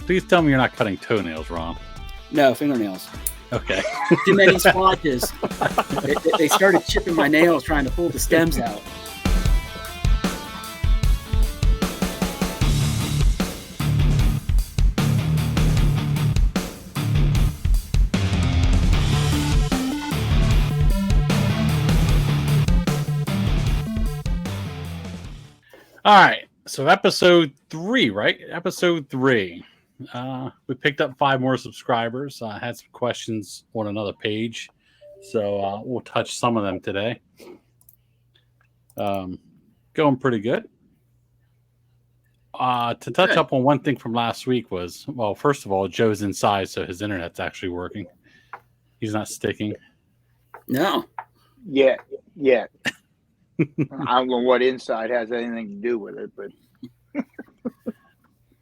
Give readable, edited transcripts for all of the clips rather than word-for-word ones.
Please tell me you're not cutting toenails, Ron. No, fingernails. Okay. Too many splotches. They started chipping my nails trying to pull the stems out. All right. So episode 3, right? Episode 3. We picked up 5 more subscribers. I had some questions on another page. So we'll touch some of them today. Going pretty good. To touch up on one thing from last week was, well, first of all, Joe's inside, so his internet's actually working. He's not sticking. No. Yeah. I don't know what inside has anything to do with it, but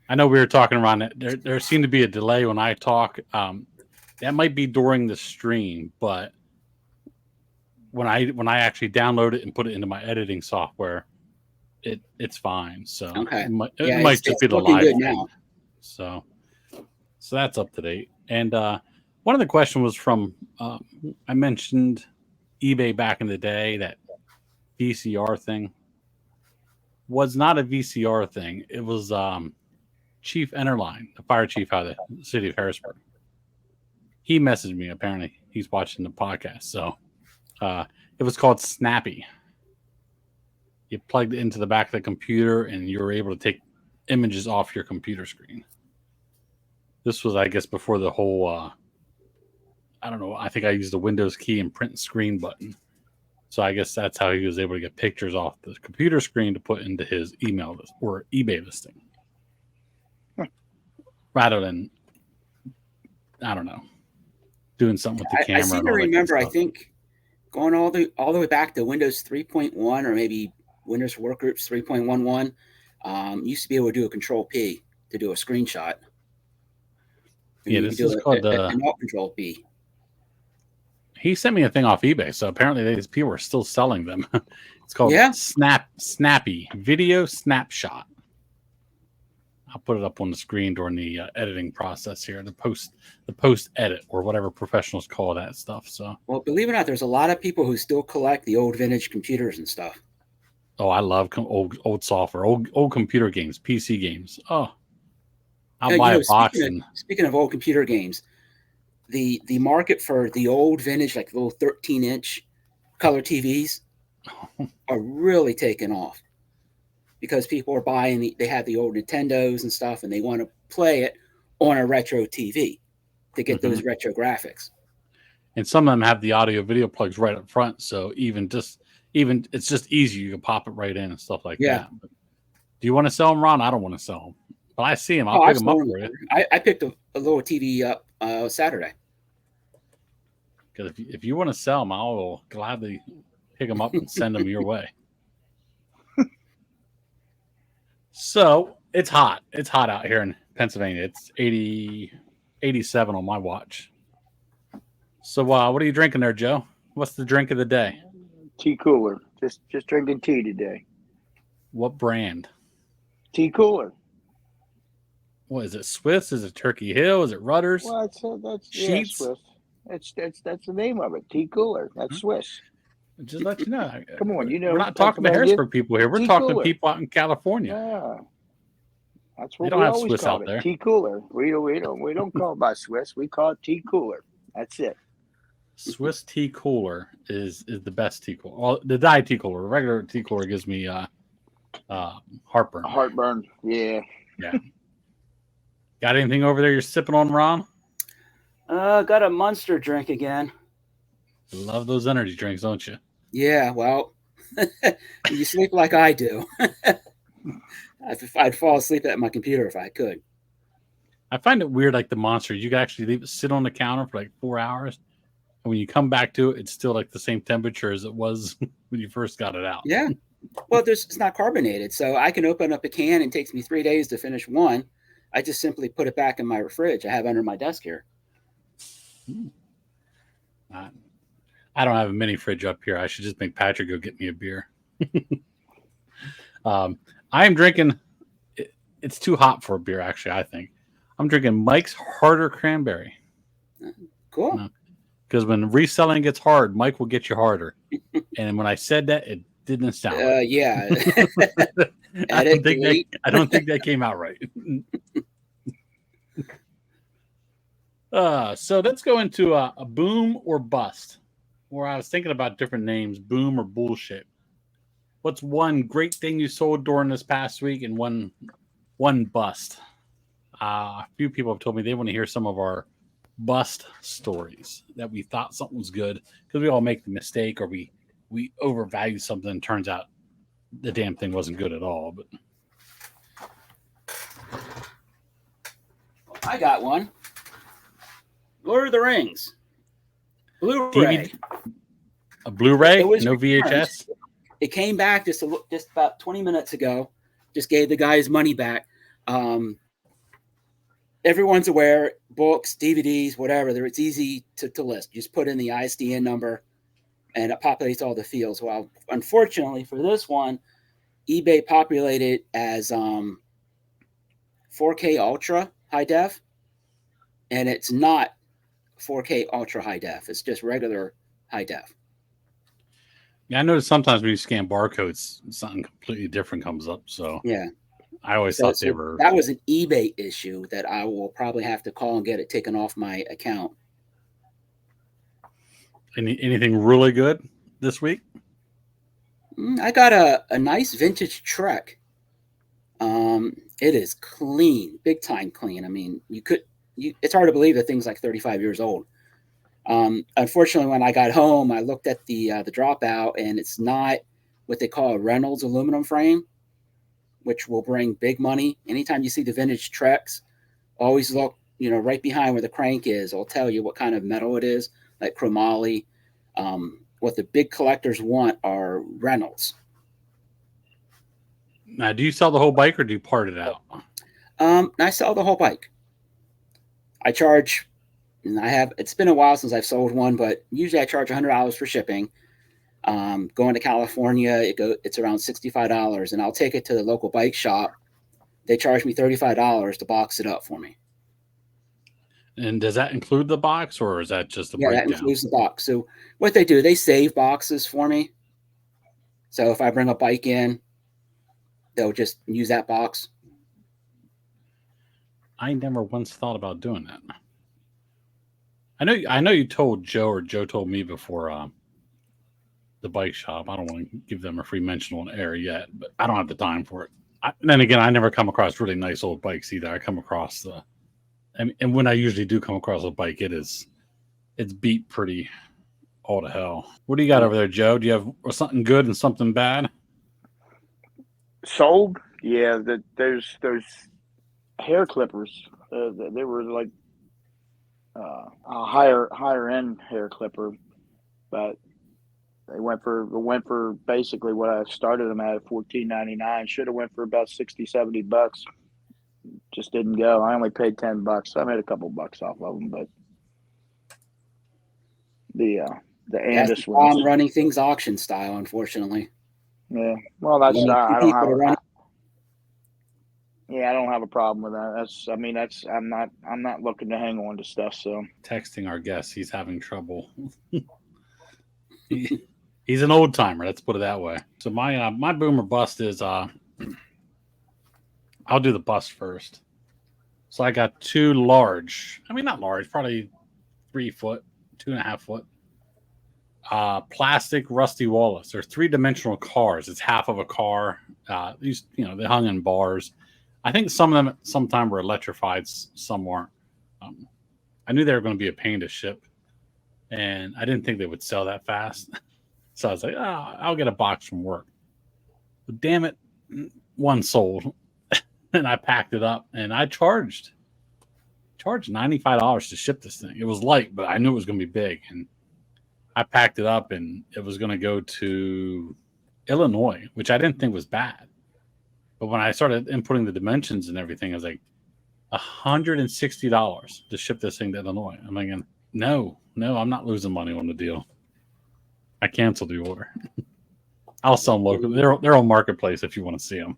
I know we were talking around it. There seemed to be a delay when I talk. That might be during the stream, but when I actually download it and put it into my editing software, it's fine. So okay. it might just be the live thing. Now. So that's up to date. And one of the questions was from I mentioned eBay back in the day. That VCR thing was not a VCR thing. It was Chief Enterline, the fire chief out of the city of Harrisburg. He messaged me. Apparently, he's watching the podcast. So it was called Snappy. You plugged it into the back of the computer, and you were able to take images off your computer screen. This was, I guess, before the whole. I don't know. I think I used the Windows key and print screen button. So I guess that's how he was able to get pictures off the computer screen to put into his email list or eBay listing. Rather than, I don't know, doing something with the camera. I seem to remember, I think, going all the way back to Windows 3.1 or maybe Windows Workgroups 3.11, used to be able to do a Control-P to do a screenshot. Yeah, this is called the Control-P. He sent me a thing off eBay, so apparently these people are still selling them. It's called Snappy Video Snapshot. I'll put it up on the screen during the editing process here, the post edit or whatever professionals call that stuff. So, well, believe it or not, there's a lot of people who still collect the old vintage computers and stuff. Oh, I love old software, old computer games, PC games. Oh, I'll buy a box. Speaking of old computer games. The market for the old vintage, like little 13-inch color TVs, are really taking off because people are buying. They have the old Nintendos and stuff, and they want to play it on a retro TV to get those retro graphics. And some of them have the audio video plugs right up front, so even it's just easy. You can pop it right in and stuff like that. But do you want to sell them, Ron? I don't want to sell them, but I see them. I'll pick them up for you. I picked a little TV up Saturday. Because if you want to sell them, I will gladly pick them up and send them your way. So it's hot. It's hot out here in Pennsylvania. It's 87 on my watch. So what are you drinking there, Joe? What's the drink of the day? Tea cooler. Just drinking tea today. What brand? Tea cooler. What is it? Swiss? Is it Turkey Hill? Is it Rutter's? Well, that's Sheets? Swiss. That's the name of it. Tea cooler. That's Swiss. Just let you know. Come on, we're not talking to Harrisburg people here. We're talking to people out in California. Yeah, that's what they don't have Swiss out there. Tea cooler. We don't call it by Swiss. We call it tea cooler. That's it. Swiss tea cooler is the best tea cooler. Well, the diet tea cooler, the regular tea cooler gives me heartburn. Heartburn. Yeah. Got anything over there you're sipping on, Ron? Got a Monster drink again. Love those energy drinks, don't you? Yeah, well, you sleep like I do. I'd fall asleep at my computer if I could. I find it weird, like the Monster. You can actually leave it sit on the counter for like 4 hours, and when you come back to it, it's still like the same temperature as it was when you first got it out. Yeah. Well, it's not carbonated, so I can open up a can and it takes me 3 days to finish one. I just simply put it back in my fridge I have under my desk here. I don't have a mini fridge up here. I should just make Patrick go get me a beer. I am drinking. It's too hot for a beer, actually, I think. I'm drinking Mike's Harder Cranberry. Cool. Because when reselling gets hard, Mike will get you harder. And when I said that, it didn't sound right. Yeah. I don't think that came out right. So let's go into a boom or bust. Where I was thinking about different names, boom or bullshit. What's one great thing you sold during this past week and one bust? A few people have told me they want to hear some of our bust stories that we thought something was good because we all make the mistake or we overvalue something and turns out the damn thing wasn't good at all. But I got one. Lord of the Rings. Blu-ray. A Blu-ray? No VHS? It came back just about 20 minutes ago. Just gave the guy his money back. Everyone's aware, books, DVDs, whatever, it's easy to list. You just put in the ISDN number and it populates all the fields. Well, unfortunately for this one, eBay populated as 4K Ultra High Def, and it's not 4K Ultra High Def. It's just regular High Def. Yeah, I noticed sometimes when you scan barcodes, something completely different comes up. So yeah, I always thought they were. That was an eBay issue that I will probably have to call and get it taken off my account. Anything really good this week? I got a nice vintage Trek. It is clean, big time clean. I mean, it's hard to believe that thing's like 35 years old. Unfortunately, when I got home, I looked at the dropout, and it's not what they call a Reynolds aluminum frame, which will bring big money. Anytime you see the vintage Treks, always look, right behind where the crank is. It'll tell you what kind of metal it is, like chromoly. What the big collectors want are Reynolds. Now, do you sell the whole bike or do you part it out? I sell the whole bike. I charge, and it's been a while since I've sold one, but usually I charge $100 for shipping. Going to California, it's around $65, and I'll take it to the local bike shop. They charge me $35 to box it up for me. And does that include the box, or is that just the breakdown? That includes the box. So what they do, they save boxes for me. So if I bring a bike in, they'll just use that box. I never once thought about doing that. I know you told Joe, or Joe told me before the bike shop. I don't want to give them a free mention on air yet, but I don't have the time for it. Then again, I never come across really nice old bikes either. I come across and when I usually do come across a bike, it's beat pretty all to hell. What do you got over there, Joe? Do you have something good and something bad? Sold? Yeah, there's hair clippers. They were like a higher end hair clipper, but they went for basically what I started them at $14.99. Should have went for about $60-$70. Just didn't go. I only paid $10, so I made a couple bucks off of them. But the Andis ones, I'm running things auction style, unfortunately. Yeah, well, that's I don't have. I don't have a problem with that. I'm not looking to hang on to stuff. So texting our guest, he's having trouble. He's an old timer. Let's put it that way. So my boomer bust is I'll do the bust first. So I got two large. I mean, not large, probably 3 foot, 2.5 foot. Plastic Rusty Wallace. They're 3-dimensional cars. It's half of a car. These, they hung in bars. I think some of them sometime were electrified, some weren't. I knew they were going to be a pain to ship, and I didn't think they would sell that fast. So I was like, I'll get a box from work. But damn it, one sold. And I packed it up, and I charged $95 to ship this thing. It was light, but I knew it was going to be big. And I packed it up, and it was going to go to Illinois, which I didn't think was bad. But when I started inputting the dimensions and everything, I was like, $160 to ship this thing to Illinois. I'm thinking, no, I'm not losing money on the deal. I canceled the order. I'll sell them locally. They're on Marketplace if you want to see them.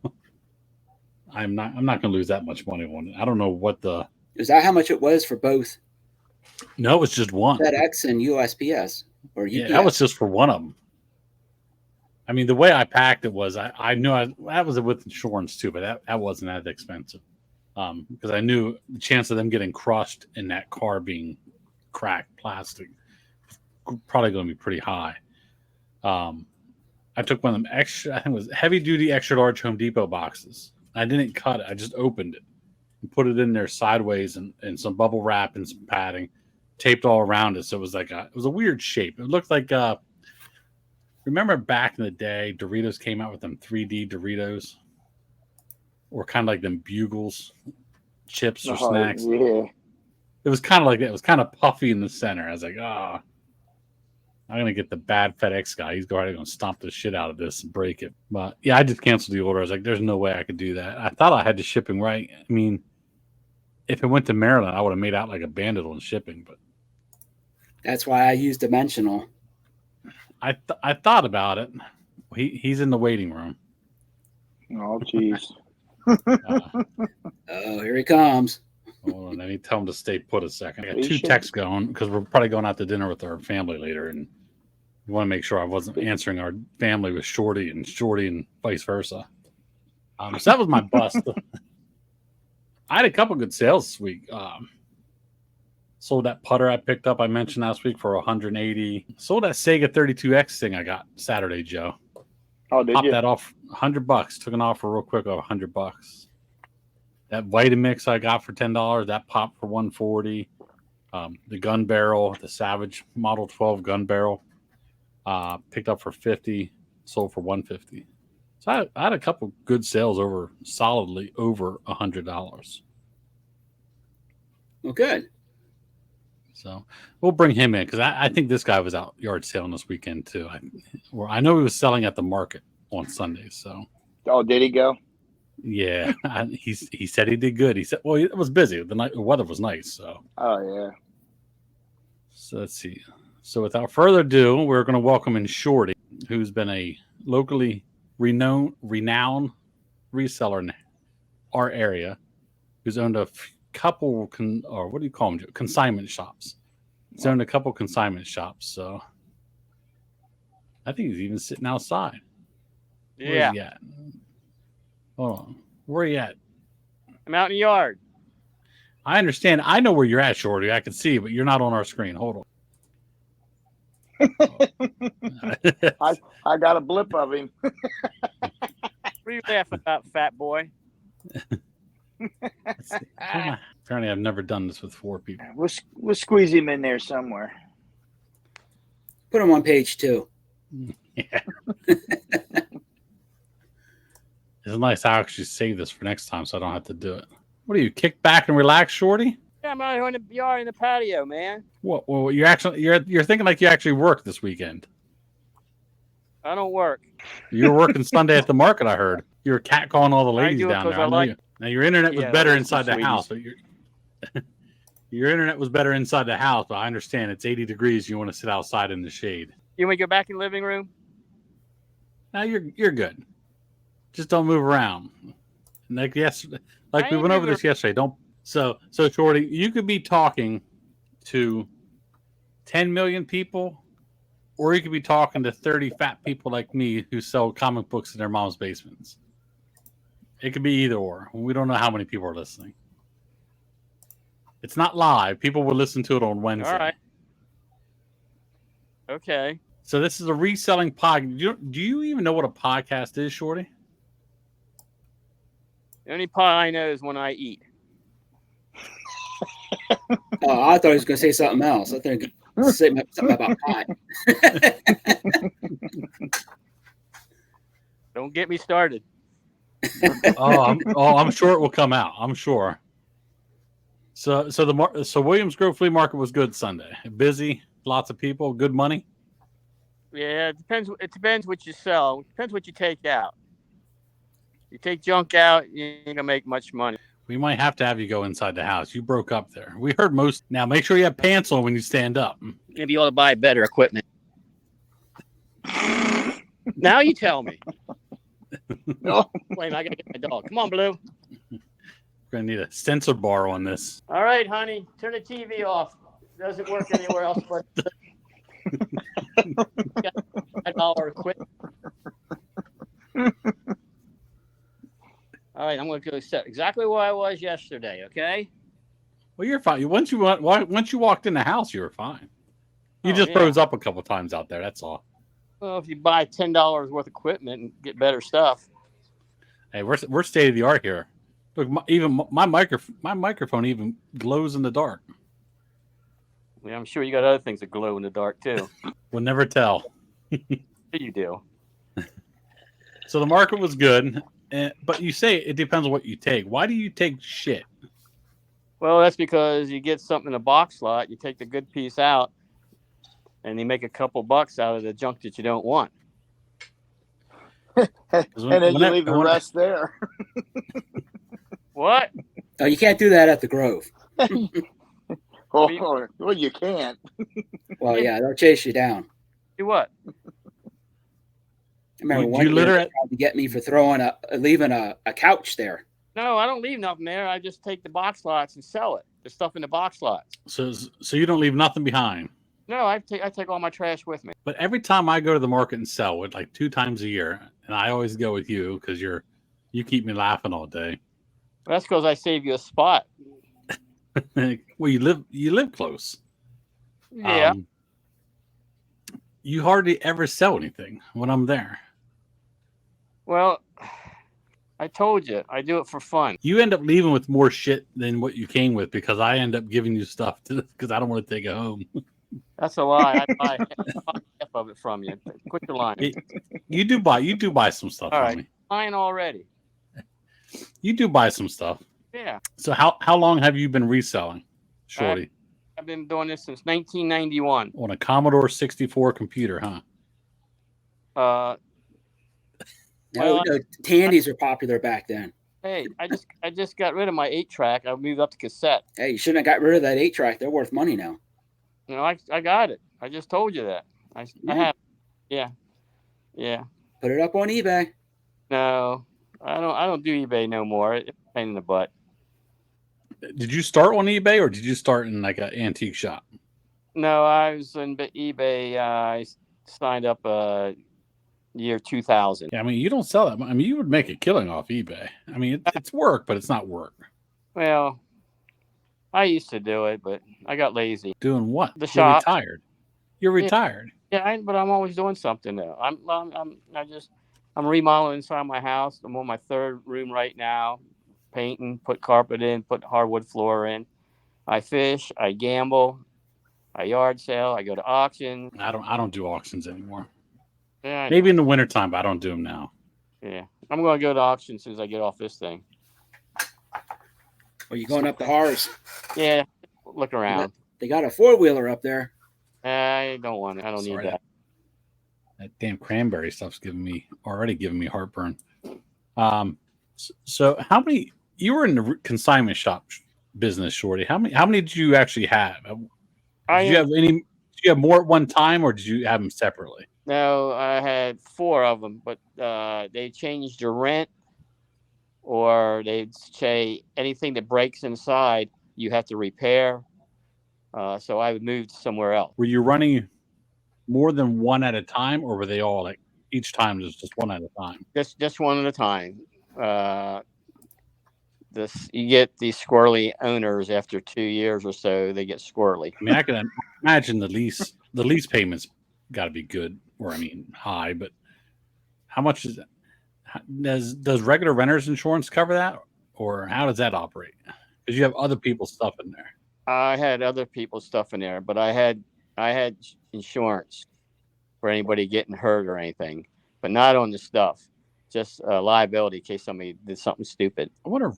I'm not going to lose that much money on it. I don't know what the Is that how much it was for both? No, it was just one. FedEx and USPS or UPS? Yeah, that was just for one of them. I mean, the way I packed it was I knew that was with insurance too, but that wasn't that expensive. Because I knew the chance of them getting crushed in that car being cracked plastic was probably going to be pretty high. I took one of them extra, I think it was heavy duty extra large Home Depot boxes. I didn't cut it. I just opened it and put it in there sideways and some bubble wrap and some padding, taped all around it. So it was like it was a weird shape. It looked like remember back in the day, Doritos came out with them 3D Doritos, or kind of like them Bugles, chips or snacks. Yeah. It was kind of like that. It was kind of puffy in the center. I was like, I'm gonna get the bad FedEx guy. He's going to stomp the shit out of this and break it. But yeah, I just canceled the order. I was like, there's no way I could do that. I thought I had the shipping right. I mean, if it went to Maryland, I would have made out like a bandit on shipping. But that's why I used dimensional. I thought about it. He's in the waiting room. Oh, jeez. Oh, here he comes. Hold on, let me tell him to stay put a second. I got two texts going because we're probably going out to dinner with our family later, and we want to make sure I wasn't answering our family with Shorty and vice versa. So that was my bust. I had a couple good sales this week. Sold that putter I picked up, I mentioned last week, for $180. Sold that Sega 32X thing I got Saturday, Joe. Oh, did Popped you? that off $100. Took an offer real quick of $100. That Vitamix I got for $10, that popped for $140. The gun barrel, the Savage Model 12 gun barrel, picked up for $50, sold for $150. So I had a couple good sales solidly over $100. Well, good. So we'll bring him in because I think this guy was out yard selling this weekend too. I know he was selling at the market on Sundays. So. Oh, did he go? Yeah, he said he did good. He said, well, it was busy. The weather was nice. So. Oh yeah. So let's see. So without further ado, we're going to welcome in Shorty, who's been a locally renowned reseller in our area, who's owned a couple what do you call them? Consignment shops. He's owned a couple consignment shops. So I think he's even sitting outside. Yeah. Where's he at? Hold on. Where are you at? I'm out in the yard. I understand. I know where you're at, Shorty. I can see you, but you're not on our screen. Hold on. I got a blip of him. What are you laughing about, fat boy? Apparently, I've never done this with 4 people. We'll squeeze him in there somewhere. Put him on page 2. Yeah. It's nice I actually save this for next time so I don't have to do it. What are you, kick back and relax, Shorty? Yeah, I'm out here in the yard in the patio, man. What? Well, you're thinking like you actually worked this weekend. I don't work. You were working Sunday at the market, I heard. You were catcalling all the ladies down there. Now your internet was better inside the house, but your internet was better inside the house. But I understand it's 80 degrees. You want to sit outside in the shade. You want to go back in the living room? Now you're good. Just don't move around. Like we went over this yesterday. So Shorty, you could be talking to 10 million people, or you could be talking to 30 fat people like me who sell comic books in their mom's basements. It could be either or. We don't know how many people are listening. It's not live. People will listen to it on Wednesday. All right. Okay. So this is a reselling podcast. Do you even know what a podcast is, Shorty? The only part I know is when I eat. Oh, I thought he was going to say something else. I think something about pie. Don't get me started. I'm sure it will come out. I'm sure. So Williams Grove Flea Market was good Sunday. Busy, lots of people, good money. Yeah, it depends. It depends what you sell. It depends what you take out. You take junk out, you ain't gonna make much money. We might have to have you go inside the house. You broke up there. We heard most. Now make sure you have pants on when you stand up. Maybe you ought to buy better equipment. Now you tell me. No. Wait, I gotta get my dog. Come on, Blue. We're gonna need a sensor bar on this. All right, honey, turn the TV off. It doesn't work anywhere else but $5 quit. All right, I'm going to go set exactly where I was yesterday. Okay. Well, you're fine. Once you walked in the house, you were fine. You just froze up a couple times out there. That's all. Well, if you buy $10 worth of equipment and get better stuff. Hey, we're state of the art here. Look, even my microphone even glows in the dark. Yeah, I'm sure you got other things that glow in the dark too. We'll never tell. You do. So the market was good, but you say it depends on what you take. Why do you take shit? Well, that's because you get something in a box lot, you take the good piece out, and you make a couple bucks out of the junk that you don't want. And then you leave the rest there. What? Oh, you can't do that at the Grove. Well, you can't. Well, yeah, they'll chase you down. Do what? I remember one year they tried to get me for leaving a couch there. No, I don't leave nothing there. I just take the box lots and sell it. The stuff in the box lots. So you don't leave nothing behind. No, I take all my trash with me. But every time I go to the market and sell it, like 2 times a year, and I always go with you because you keep me laughing all day. Well, that's because I save you a spot. Well, you live close. Yeah. You hardly ever sell anything when I'm there. Well, I told you, I do it for fun. You end up leaving with more shit than what you came with because I end up giving you stuff because I don't want to take it home. That's a lie. I buy half of it from you. Quit your lying. You do buy some stuff All from right. me. Lying already. You do buy some stuff. Yeah. So how long have you been reselling, Shorty? I've been doing this since 1991. On a Commodore 64 computer, huh? No, Tandies were popular back then. Hey, I just got rid of my 8-track. I moved up to cassette. Hey, you shouldn't have got rid of that 8-track. They're worth money now. You know, I got it. I just told you that. I have. Yeah. Put it up on eBay. No, I don't do eBay no more. It's a pain in the butt. Did you start on eBay or did you start in like an antique shop? No, I was in eBay. I signed up year 2000. Yeah, I mean, you don't sell that. I mean, you would make a killing off eBay. I mean, it's work, but it's not work. Well, I used to do it, but I got lazy. Doing what? The shop. You're retired. Yeah, but I'm always doing something though. I'm remodeling inside my house. I'm on my 3rd room right now, painting, put carpet in, put hardwood floor in. I fish, I gamble, I yard sale, I go to auctions. I don't do auctions anymore. Yeah, maybe in the wintertime, but I don't do them now. Yeah, I'm going to go to auctions as soon as I get off this thing. Are you going up the Hars? Yeah, look around. They got a 4-wheeler up there. I don't want it. I don't need that. That damn cranberry stuff's already giving me heartburn. So how many? You were in the consignment shop business, Shorty. How many did you actually have? Did you have more at one time, or did you have them separately? No, I had 4 of them, but they changed your rent, or they'd say anything that breaks inside, you have to repair. So I moved somewhere else. Were you running more than one at a time, or were they all like each time was just one at a time? Just one at a time. You get these squirrely owners after 2 years or so. They get squirrely. I mean, I can imagine the lease payments got to be good, or I mean high. But how much is that? Does regular renter's insurance cover that, or how does that operate? Because you have other people's stuff in there. I had other people's stuff in there, but I had insurance for anybody getting hurt or anything, but not on the stuff. Just liability in case somebody did something stupid. I wonder if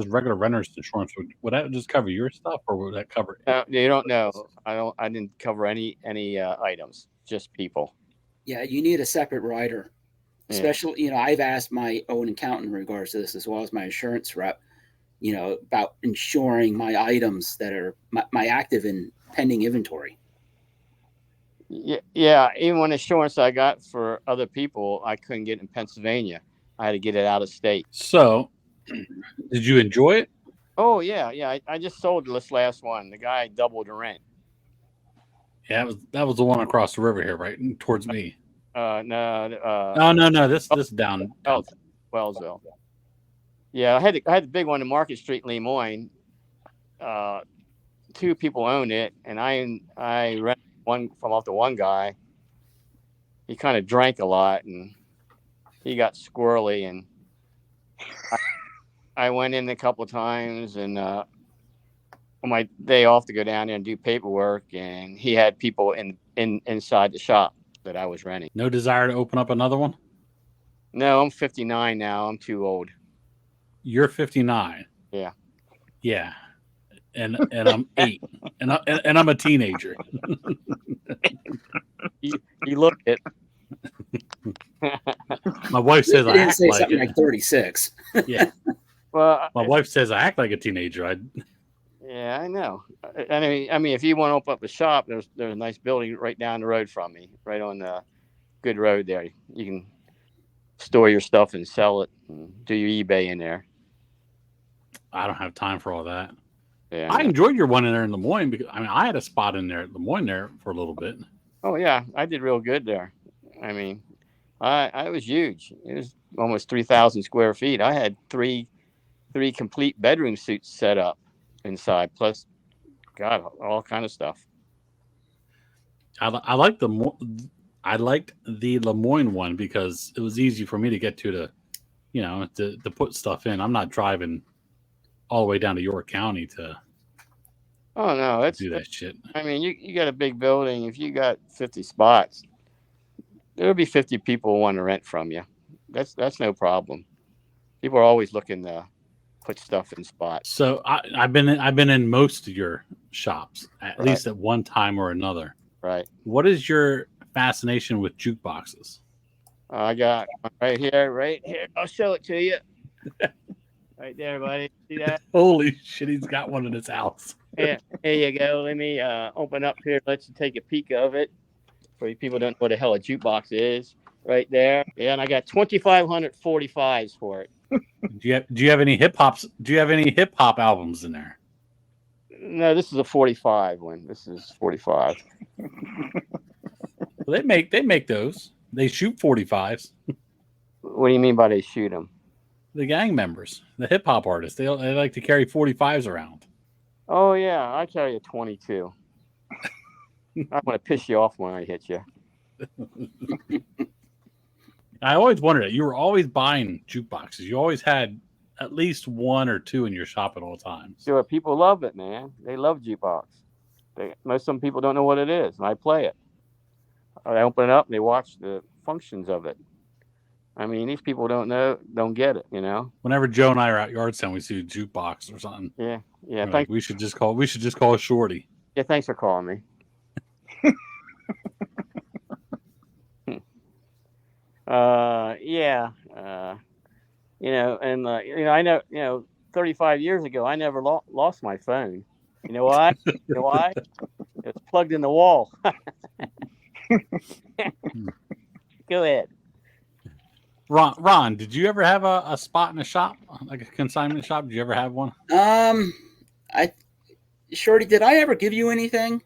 regular renter's insurance would that just cover your stuff, or would that cover? You don't know. I didn't cover any items. Just people. Yeah, you need a separate rider. Especially, I've asked my own accountant in regards to this, as well as my insurance rep, about insuring my items that are my active and pending inventory. Yeah. Even when insurance I got for other people, I couldn't get in Pennsylvania. I had to get it out of state. So, did you enjoy it? Oh yeah, yeah. I just sold this last one. The guy doubled the rent. Yeah, that was the one across the river here, right towards me. No. No. This down. Wellsville. Yeah, I had the big one in Market Street, Lemoyne. Two people owned it, and I rented one from off the one guy. He kind of drank a lot, and he got squirrely, and I went in a couple of times, and on my day off to go down there and do paperwork, and he had people inside the shop that I was renting. No desire to open up another one? No, I'm 59 now. I'm too old. You're 59. Yeah. Yeah. And I'm 8. And I'm a teenager. You look it. My wife says I didn't act say like something it. like 36. Yeah. Well, My wife says I act like a teenager. Yeah, I know. I mean, if you want to open up a shop, there's a nice building right down the road from me, right on the good road there. You can store your stuff and sell it, and do your eBay in there. I don't have time for all that. Yeah, I enjoyed your one in there in Lemoyne because I had a spot in there at Lemoyne there for a little bit. Oh yeah, I did real good there. I mean, I was huge. It was almost 3,000 square feet. I had three complete bedroom suites set up inside, plus God, all kind of stuff. I liked the Lemoyne one because it was easy for me to get to put stuff in. I'm not driving all the way down to York County to do that shit. I mean, you got a big building. If you got 50 spots, there'll be 50 people who want to rent from you. That's no problem. People are always looking to put stuff in spots. So I've been in most of your shops at least at one time or another. Right. What is your fascination with jukeboxes? I got one right here. I'll show it to you. Right there, buddy. See that? Holy shit, he's got one in his house. Yeah, here you go. Let me open up here. Let you take a peek of it. For you people don't know what the hell a jukebox is. Right there. Yeah, and I got 2,545s for it. Do you have any hip hops? Do you have any hip hop albums in there? No, this is a 45 one. This is 45. Well, they make those. They shoot 45s. What do you mean by they shoot them? The gang members, the hip hop artists, they like to carry 45s around. Oh yeah, I carry a 22. I'm gonna piss you off when I hit you. I always wondered that you were always buying jukeboxes. You always had at least one or two in your shop at all times. Sure, people love it, man. They love jukebox. Some people don't know what it is, and I play it. I open it up and they watch the functions of it. I mean, these people don't get it, you know. Whenever Joe and I are at yard sale, we see a jukebox or something. Yeah. Like, we should just call Shorty. Yeah, thanks for calling me. I know, 35 years ago, I never lost my phone. You know why? It's plugged in the wall. Go ahead. Ron, did you ever have a spot in a shop, like a consignment shop? Did you ever have one? Shorty, did I ever give you anything?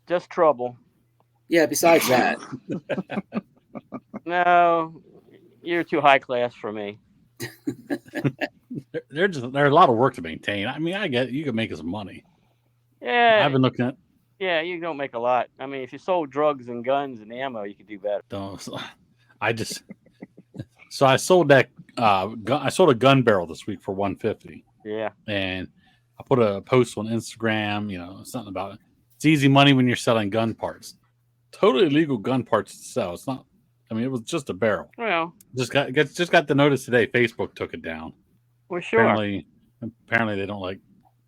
Just trouble. Yeah, besides that. No, you're too high class for me. They're a lot of work to maintain. I mean, I get it. You can make some money. Yeah. I've been looking at. Yeah, you don't make a lot. I mean, if you sold drugs and guns and ammo, you could do better. So I sold that. I sold a gun barrel this week for $150. Yeah. And I put a post on Instagram. Something about it. It's easy money when you're selling gun parts. Totally legal gun parts to sell. It's not. I mean, it was just a barrel. Well, just got the notice today. Facebook took it down. Well, sure. Apparently they don't like.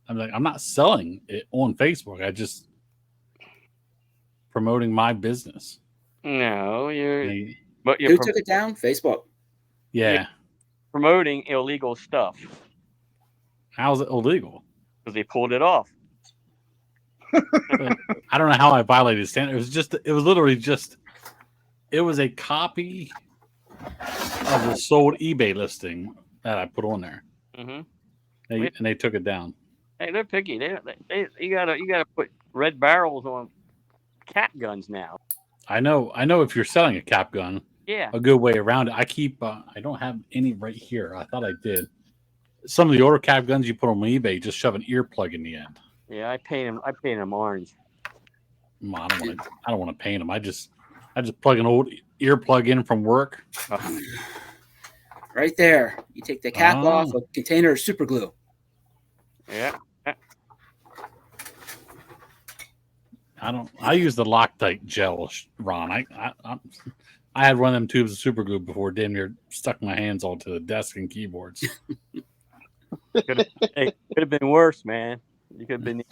I'm not selling it on Facebook. I just promoting my business. No, Who took it down? Facebook. Yeah. You're promoting illegal stuff. How's it illegal? Because they pulled it off. I don't know how I violated standard. It was a copy of the sold eBay listing that I put on there. Mm-hmm. and they took it down. Hey, they're picky. You gotta put red barrels on cap guns now. I know. If you're selling a cap gun, Yeah. a good way around it. I keep. I don't have any right here. I thought I did. Some of the older cap guns you put on eBay, just shove an earplug in the end. Yeah, I paint them orange. I don't want to paint them. I just plug an old earplug in from work. Right there. You take the cap off, a container of super glue. Yeah. I use the Loctite gel, Ron. I had one of them tubes of super glue before damn near stuck my hands onto the desk and keyboards. Could have been worse, man. You could have been.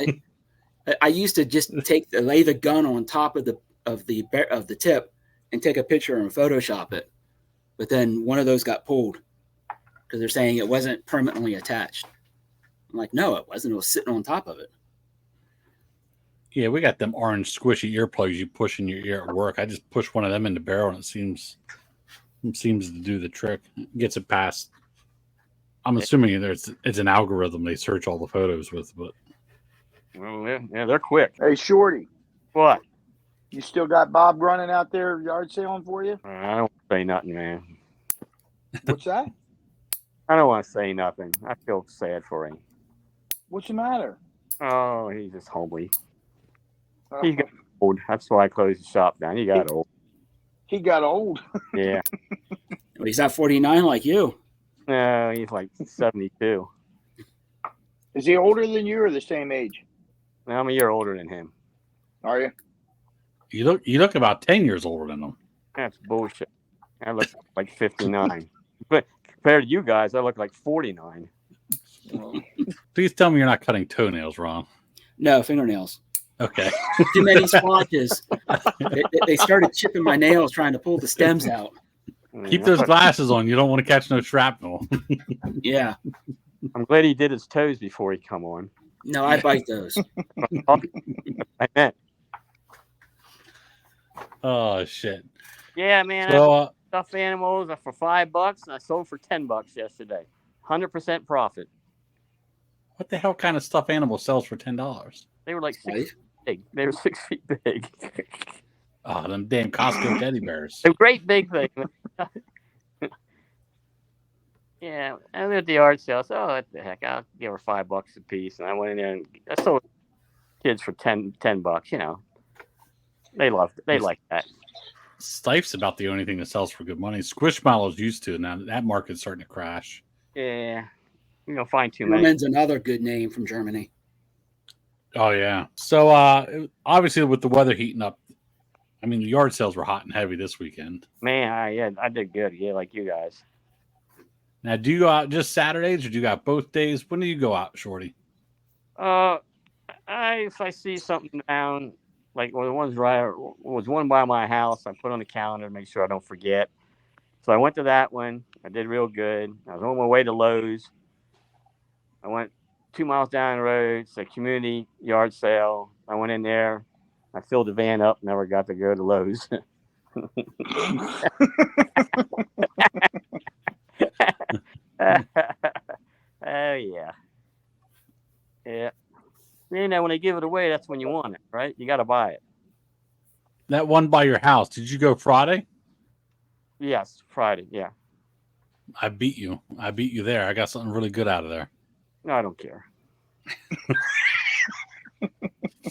I used to just lay the gun on top of the tip and take a picture and Photoshop it. But then one of those got pulled because they're saying it wasn't permanently attached. I'm like, no, it wasn't. It was sitting on top of it. Yeah, we got them orange squishy earplugs you push in your ear at work. I just push one of them in the barrel and it seems to do the trick. It gets it past. I'm assuming it's an algorithm they search all the photos with, but Well, yeah, they're quick. Hey, Shorty. What? You still got Bob running out there yard sailing for you? I don't say nothing, man. What's that? I don't want to say nothing. I feel sad for him. What's the matter? Oh, he's just homely. He got old. That's why I closed the shop down. He got old. He got old. Yeah. Well, he's not 49 like you. No, he's like 72. Is he older than you or the same age? I'm a year older than him. Are you? you look about 10 years older than them. That's bullshit. I look like 59. But compared to you guys, I look like 49. Please tell me you're not cutting toenails, Ron. No, fingernails. Okay. Too many splotches. They started chipping my nails trying to pull the stems out. Keep those glasses on. You don't want to catch no shrapnel. Yeah. I'm glad he did his toes before he come on. No, I bite those. I meant. Oh, shit. Yeah, man. So, I stuffed animals for $5 and I sold for $10 yesterday. 100% profit. what the hell kind of stuffed animal sells for $10? They were like 6 feet big. They were 6 feet big. Oh, them damn Costco teddy bears. They're great big things. Yeah, I was at the yard sale. So, what the heck? I'll give her $5 a piece. And I went in there and I sold kids for $10. You know, they like that. Stife's about the only thing that sells for good money. Squishmallows used to. Now that market's starting to crash. Yeah, you're gonna find too many. Woman's another good name from Germany. Oh yeah. So obviously with the weather heating up, I mean the yard sales were hot and heavy this weekend. Man, I did good. Yeah, like you guys. Now, do you go out just Saturdays or do you got both days? When do you go out, Shorty? If I see something down, like well, was one by my house, I put on the calendar to make sure I don't forget. So I went to that one. I did real good. I was on my way to Lowe's. I went 2 miles down the road. It's a community yard sale. I went in there. I filled the van up. Never got to go to Lowe's. Oh, yeah. Yeah. You know, when they give it away, that's when you want it, right? You got to buy it. That one by your house. Did you go Friday? Yes, Friday. Yeah. I beat you. There. I got something really good out of there. No, I don't care.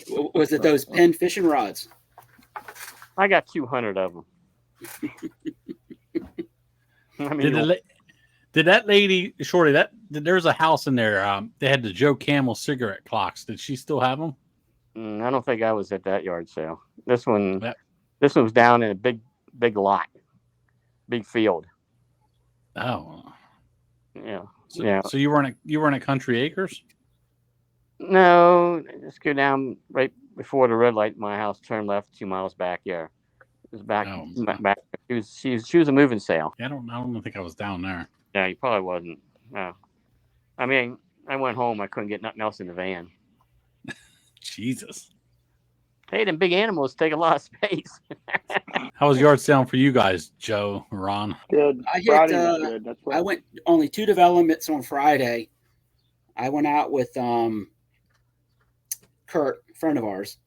Was it those Penn fishing rods? I got 200 of them. I mean, did that lady, Shorty, there's a house in there. They had the Joe Camel cigarette clocks. Did she still have them? I don't think I was at that yard sale. This one was down in a big lot, big field. Oh, yeah. So you weren't at Country Acres? No, just go down right before the red light. My house, turn left 2 miles back. Yeah, it was back. Back. She was a moving sale. Yeah, I don't think I was down there. Yeah, you probably wasn't. No, I mean, I went home. I couldn't get nothing else in the van. Jesus. Hey, them big animals take a lot of space. How was yard sale for you guys, Joe, Ron? Good. I went only 2 developments on Friday. I went out with Kurt, a friend of ours,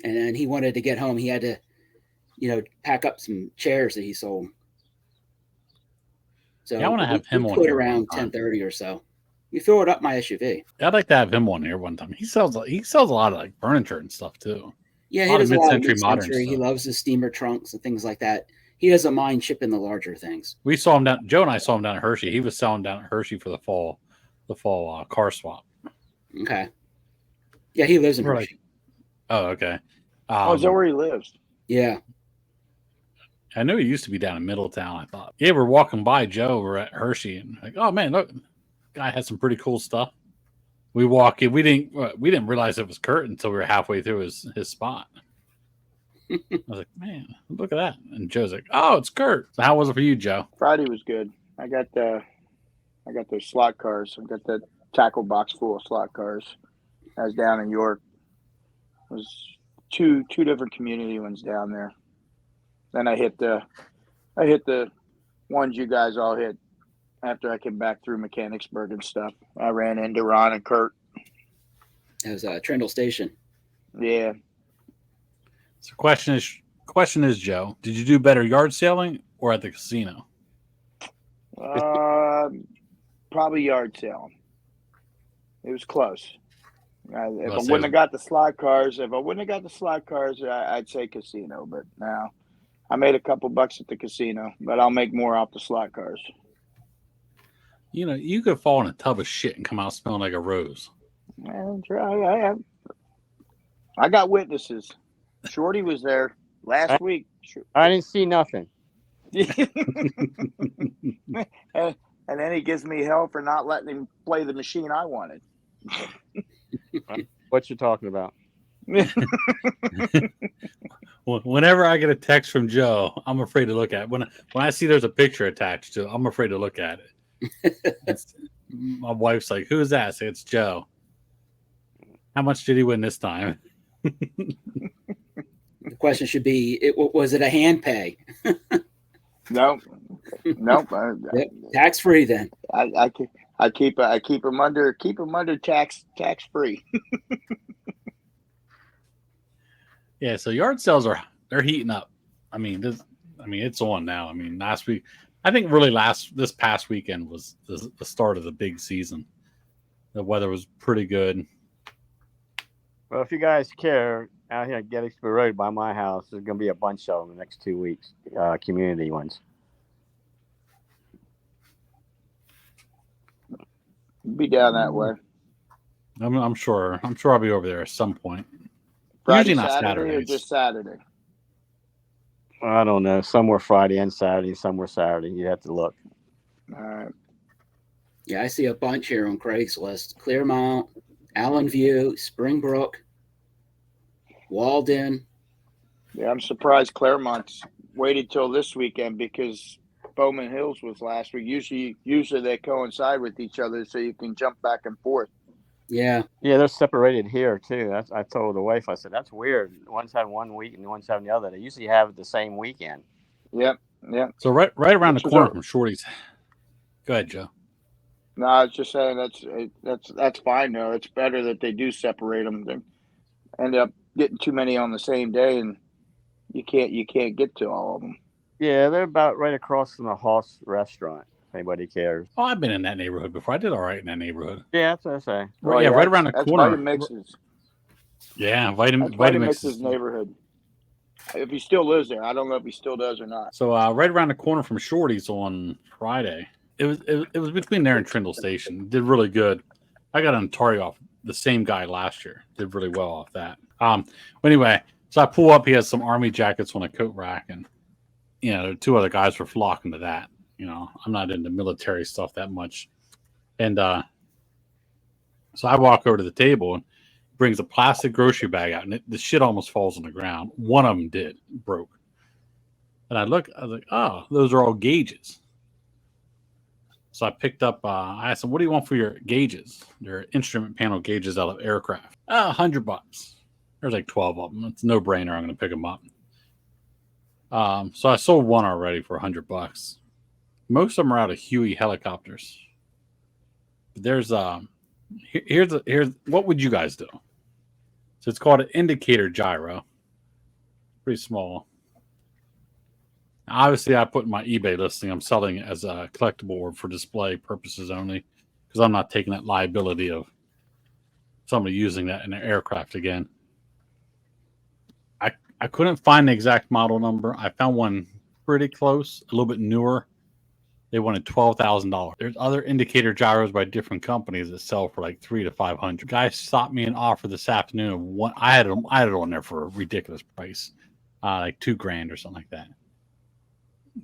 and then he wanted to get home. He had to, pack up some chairs that he sold. So I want to have him on quit here around 10:30 or so. We filled up my SUV. I'd like to have him on here one time. He sells a lot of like furniture and stuff too. Yeah, he does a lot of mid-century. He loves the steamer trunks and things like that. He doesn't mind shipping the larger things. We saw him down. Joe and I saw him down at Hershey. He was selling down at Hershey for the fall car swap. Okay. Yeah, he lives in Hershey. Oh, okay. Is that where he lives? Yeah. I knew he used to be down in Middletown, I thought. Yeah, we're walking by Joe. We're at Hershey, and like, oh man, look, guy had some pretty cool stuff. We walk in. We didn't realize it was Kurt until we were halfway through his spot. I was like, man, look at that. And Joe's like, oh, it's Kurt. So how was it for you, Joe? Friday was good. I got those slot cars. I got that tackle box full of slot cars. I was down in York. It was two different community ones down there. Then I hit the ones you guys all hit after I came back through Mechanicsburg and stuff. I ran into Ron and Kurt. It was Trindle Station. Yeah. So question is, Joe, did you do better yard selling or at the casino? Probably yard selling. It was close. If I wouldn't have got the slot cars, I'd say casino. But now I made a couple bucks at the casino, but I'll make more off the slot cars. You could fall in a tub of shit and come out smelling like a rose. I got witnesses. Shorty was there last week. I didn't see nothing. And then he gives me hell for not letting him play the machine I wanted. What you talking about? Whenever I get a text from Joe, I'm afraid to look at it. When I see there's a picture attached to it, I'm afraid to look at it. My wife's like, who's that? I say, it's Joe. How much did he win this time? The question should be, was it a hand pay? Nope. Tax free then. I keep them under tax free. Yeah, so yard sales they're heating up. It's on now. Last week, I think really this past weekend was the start of the big season. The weather was pretty good. Well, if you guys care, out here at Gettysburg Road by my house, there's going to be a bunch of them in the next 2 weeks, community ones. Be down that way. I'm sure I'll be over there at some point. Friday, usually not Saturday, or Saturdays. just Saturday? I don't know. Some were Friday and Saturday. Some were Saturday. You have to look. All right. Yeah, I see a bunch here on Craigslist. Clearmount, Allen View, Springbrook, Walden. Yeah, I'm surprised Claremont's waited till this weekend because Bowman Hills was last week. Usually they coincide with each other so you can jump back and forth. Yeah. Yeah, they're separated here too. I told the wife, I said, that's weird. One's having 1 week and one's having the other. They usually have it the same weekend. Yep. So right around the corner from Shorty's. Go ahead, Joe. No, I was just saying that's fine though. It's better that they do separate them than end up getting too many on the same day and you can't get to all of them. Yeah, they're about right across from the Hoss restaurant. If anybody cares. Oh, I've been in that neighborhood before. I did all right in that neighborhood. Yeah, that's what I say. Right, yeah, right around the corner. Vitamixes. Yeah, Vitamixes neighborhood. If he still lives there, I don't know if he still does or not. So right around the corner from Shorty's on Friday. It was between there and Trindle Station. Did really good. I got an Atari off the same guy last year. Did really well off that. Anyway, so I pull up. He has some Army jackets on a coat rack, and two other guys were flocking to that. I'm not into military stuff that much, and so I walk over to the table and brings a plastic grocery bag out, and the shit almost falls on the ground. One of them broke, and I was like, oh, those are all gauges. So I picked up, I asked him, what do you want for your gauges? They're instrument panel gauges out of aircraft. $100. There's like 12 of them. It's a no-brainer. I'm going to pick them up. So I sold one already for $100. Most of them are out of Huey helicopters. There's here's what would you guys do? So it's called an indicator gyro. Pretty small. Obviously, I put in my eBay listing. I'm selling it as a collectible or for display purposes only, because I'm not taking that liability of somebody using that in their aircraft again. I couldn't find the exact model number. I found one pretty close, a little bit newer. They wanted $12,000. There's other indicator gyros by different companies that sell for like $300 to $500. Guy stopped me an offer this afternoon of one. I had it on there for a ridiculous price, like $2,000 or something like that.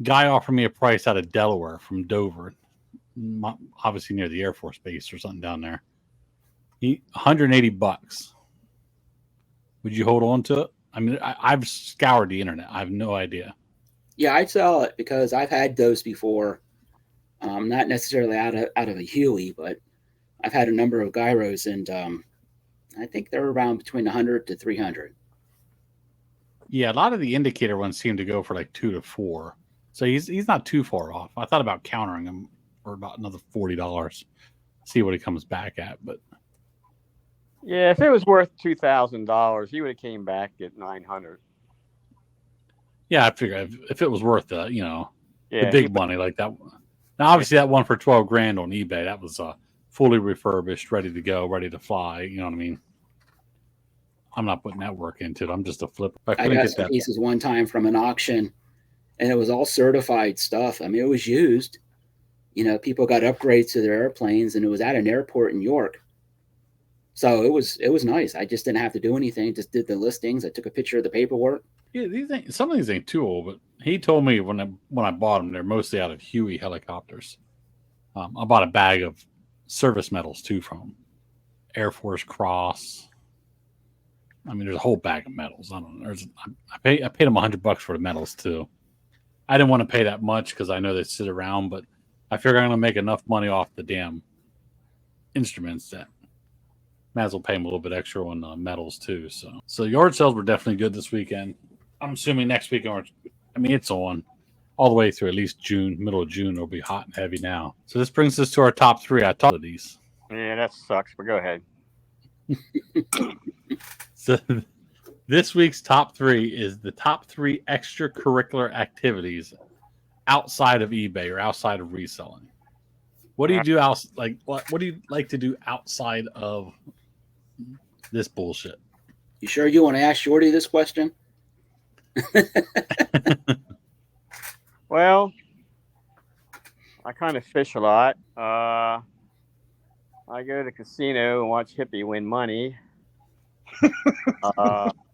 Guy offered me a price out of Delaware from Dover, obviously near the Air Force Base or something down there. $180. Would you hold on to it? I mean, I've scoured the internet. I have no idea. Yeah, I'd sell it because I've had those before. Not necessarily out of a Huey, but I've had a number of gyros, and I think they're around between 100 to 300. Yeah, a lot of the indicator ones seem to go for like 2 to 4. So he's not too far off. I thought about countering him for about another $40. See what he comes back at, but yeah, if it was worth $2,000, he would have came back at $900. yeah, I figure if it was worth the Yeah, big money like that. Now, obviously, that one for $12,000 on eBay, that was fully refurbished, ready to go, ready to fly. You know what I mean? I'm not putting that work into it. I'm just a flip. I got some pieces one time from an auction, and it was all certified stuff. I mean, it was used. People got upgrades to their airplanes, and it was at an airport in York. So it was nice. I just didn't have to do anything. Just did the listings. I took a picture of the paperwork. Yeah, some of these ain't too old, but he told me when I bought them, they're mostly out of Huey helicopters. I bought a bag of service medals too from him. Air Force Cross. I mean, there's a whole bag of medals. I don't know. I paid him $100 for the medals too. I didn't want to pay that much because I know they sit around, but I figure I'm going to make enough money off the damn instruments that might as well pay him a little bit extra on the medals too. So yard sales were definitely good this weekend. I'm assuming next weekend, it's on all the way through at least June, middle of June. It'll be hot and heavy now. So this brings us to our top 3. I talked of these. Yeah, that sucks, but go ahead. So this week's top 3 is the top 3 extracurricular activities outside of eBay or outside of reselling. What do you do what do you like to do outside of this bullshit? You sure you want to ask Shorty this question? Well, I kind of fish a lot. I go to the casino and watch Hippy win money.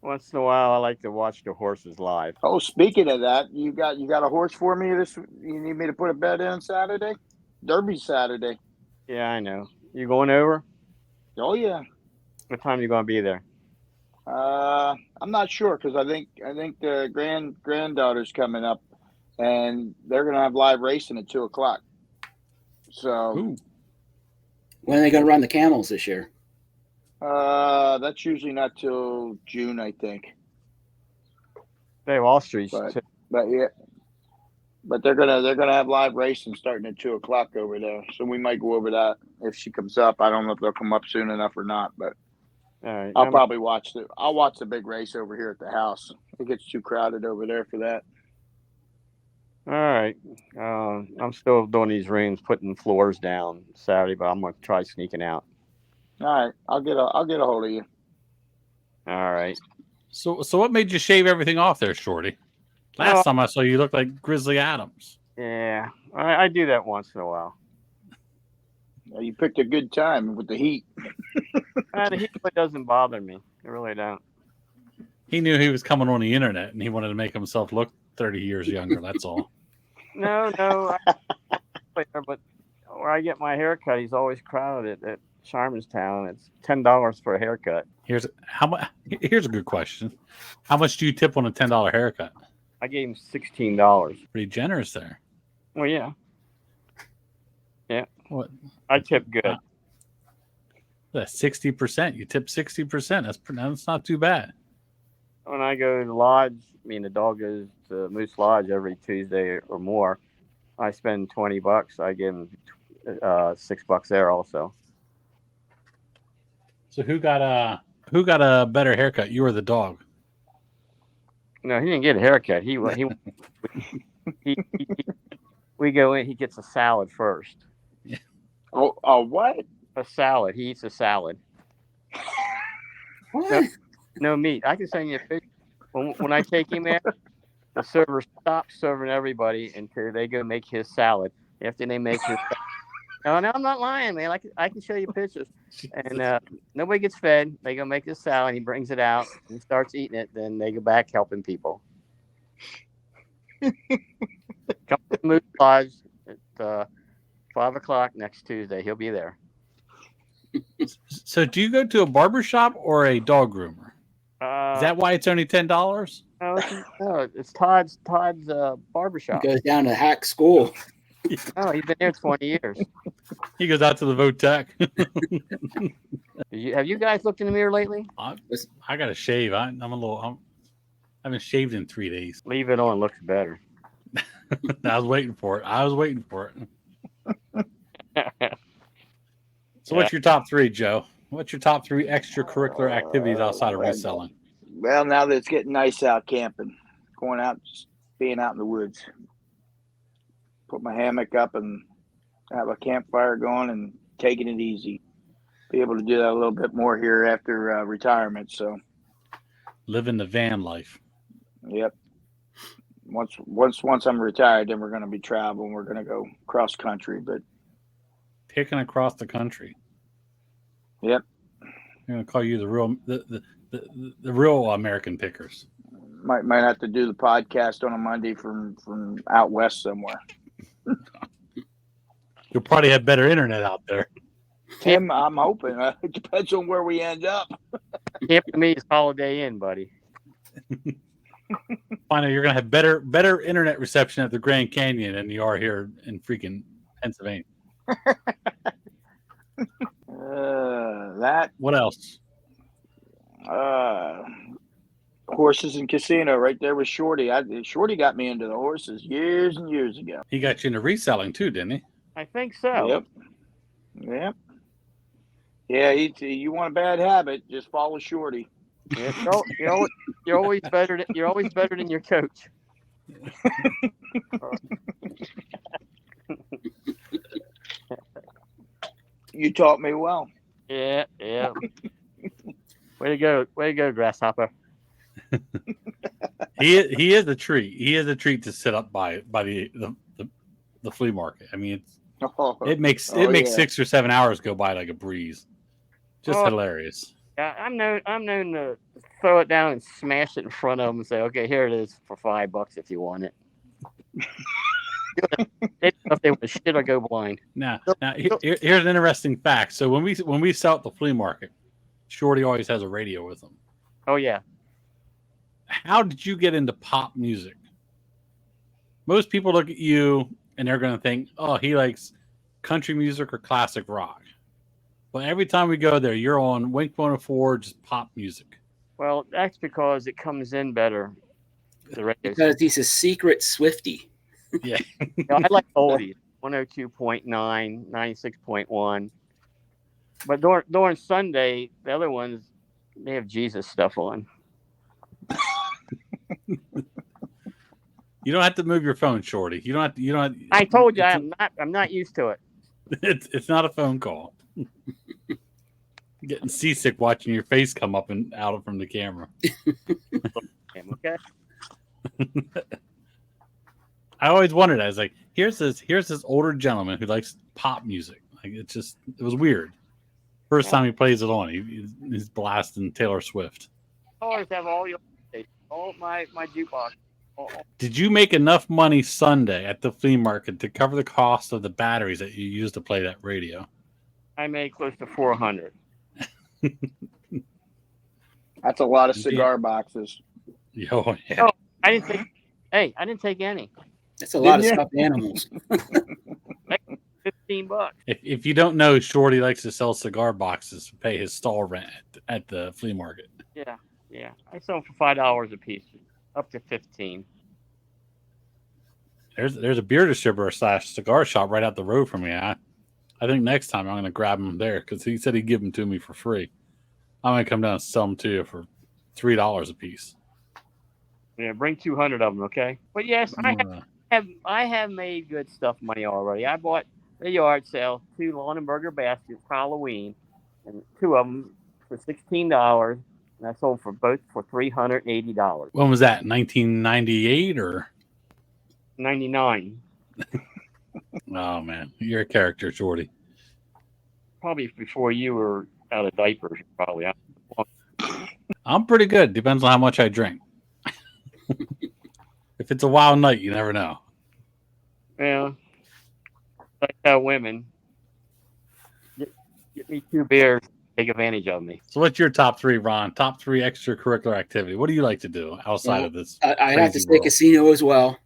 Once in a while, I like to watch the horses live. Oh, speaking of that, you got a horse for me this? You need me to put a bet in Saturday? Derby Saturday. Yeah, I know. You going over? Oh yeah. What time are you going to be there? I'm not sure because I think the granddaughter's coming up, and they're gonna have live racing at 2:00. So, Ooh. When are they gonna run the camels this year? that's usually not till June, I think. They have Wall Street. But yeah. But they're gonna have live racing starting at 2:00 over there, so we might go over that if she comes up. I don't know if they'll come up soon enough or not, but All right. I'll probably watch the big race over here at the house. It gets too crowded over there for that. All right. I'm still doing these rooms, putting floors down Saturday, but I'm gonna try sneaking out. All right, I'll get a hold of you. All right. So what made you shave everything off there, Shorty? Last time I saw you looked like Grizzly Adams. Yeah, I do that once in a while. You picked a good time with the heat. The heat doesn't bother me. It really don't. He knew he was coming on the internet, and he wanted to make himself look 30 years younger. That's all. No. But where I get my haircut, he's always crowded at Sharmanstown. It's $10 for a haircut. Here's a good question. How much do you tip on a $10 haircut? I gave him $16. Pretty generous there. Well, yeah. Yeah. What? I tip good. That's 60%. You tip 60%. That's not too bad. When I go to the lodge, the dog goes to Moose Lodge every Tuesday or more. I spend $20. I give him $6 there also. So who got a better haircut, you or the dog? No, he didn't get a haircut. We go in. He gets a salad first. Oh, what? A salad. He eats a salad. What? No meat. I can send you a picture. When I take him out, the server stops serving everybody until they go make his salad. After they make his salad. No, I'm not lying, man. I can show you pictures. And nobody gets fed. They go make his salad. He brings it out and starts eating it. Then they go back helping people. Come to Moose Lodge at 5 o'clock next Tuesday. He'll be there. So do you go to a barber shop or a dog groomer? Is that why it's only $10? No, it's Todd's barbershop. He goes down to hack school. Oh, he's been there 20 years. He goes out to the Votech. Have you guys looked in the mirror lately? I got to shave. I haven't shaved in 3 days. Leave it on. Looks better. I was waiting for it. So what's your top 3, Joe? What's your top 3 extracurricular activities outside of reselling? Well, now that it's getting nice out camping, going out, just being out in the woods. Put my hammock up and have a campfire going and taking it easy. Be able to do that a little bit more here after retirement. So, living the van life. Yep. Once I'm retired, then we're going to be traveling. We're going to go cross country, but picking across the country. Yep. I'm going to call you the real American pickers. Might have to do the podcast on a Monday from out west somewhere. You'll probably have better internet out there. Tim, I'm hoping. It depends on where we end up. Camp to me is Holiday Inn, buddy. Find out you're going to have better internet reception at the Grand Canyon than you are here in freaking Pennsylvania. What else? Horses and casino right there with Shorty. Shorty got me into the horses years and years ago. He got you into reselling too, didn't he? I think so. Yep. Yeah, you want a bad habit, just follow Shorty. Yeah, you're always better than your coach. You taught me well. Yeah. Way to go, Grasshopper. He is a treat. He is a treat to sit up by the flea market. I mean, it makes 6 or 7 hours go by like a breeze. Just hilarious. Yeah, I'm known to throw it down and smash it in front of them and say, "Okay, here it is for $5 if you want it." They don't know if they want to shit or go blind. Now here's an interesting fact. So when we sell at the flea market, Shorty always has a radio with him. Oh yeah. How did you get into pop music? Most people look at you and they're going to think, "Oh, he likes country music or classic rock." But every time we go there, you're on Wink 104, just pop music. Well, that's because it comes in better. Because he's a secret Swiftie. Yeah. I like oldies, 102.9, 96.1. But during Sunday, the other ones, they have Jesus stuff on. You don't have to move your phone, Shorty. You don't have. I told you I'm not used to it. It's not a phone call. Getting seasick watching your face come up and out from the camera. Okay. I always wondered. I was like, here's this older gentleman who likes pop music. Like it was weird. First time he plays it on, he's blasting Taylor Swift. I always have all my jukebox. Did you make enough money Sunday at the flea market to cover the cost of the batteries that you used to play that radio? I made close to 400. That's a lot of cigar boxes. Oh, yeah. Oh, I didn't take any. That's a lot of stuffed animals. $15. If you don't know, Shorty likes to sell cigar boxes to pay his stall rent at the flea market. Yeah. I sell them for $5 a piece, up to 15. There's a beer distributor / cigar shop right out the road from me. I think next time I'm going to grab them there because he said he'd give them to me for free. I'm going to come down and sell them to you for $3 a piece. Yeah, bring 200 of them, okay? But yes, I have made good stuff money already. I bought a yard sale 2 lawn and burger baskets for Halloween, and 2 of them for $16, and I sold both for $380. When was that? 1998 or 99? Oh man, you're a character, Jordy. Probably before you were out of diapers. Probably. I'm pretty good. Depends on how much I drink. If it's a wild night, you never know. Yeah. I tell women, get me 2 beers, take advantage of me. So what's your top 3, Ron? Top 3 extracurricular activity. What do you like to do outside of this? I have to say casino as well.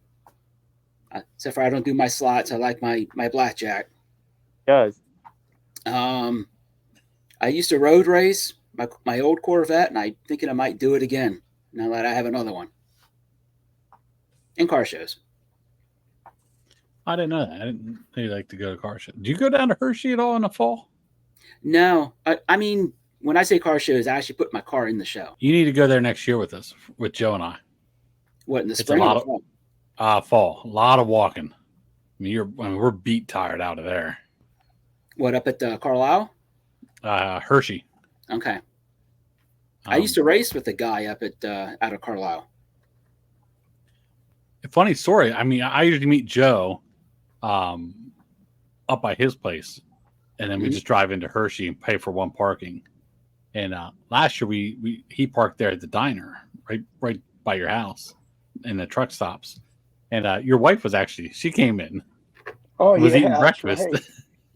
Except for I don't do my slots. I like my blackjack. Does. I used to road race my old Corvette, and I'm thinking I might do it again now that I have another one. And car shows. I didn't know that. I didn't know you like to go to car shows. Do you go down to Hershey at all in the fall? No. I mean, when I say car shows, I actually put my car in the show. You need to go there next year with us, with Joe and I. What, in the spring? It's a lot of fall. A lot of walking. I mean, we're beat tired out of there. What, up at Carlisle? Hershey. Okay. I used to race with a guy up at out of Carlisle. A funny story. I mean, I usually meet Joe up by his place, and then we just drive into Hershey and pay for one parking. And last year he parked there at the diner, right by your house, in the truck stops. And your wife she came in. Oh, was eating breakfast. Right.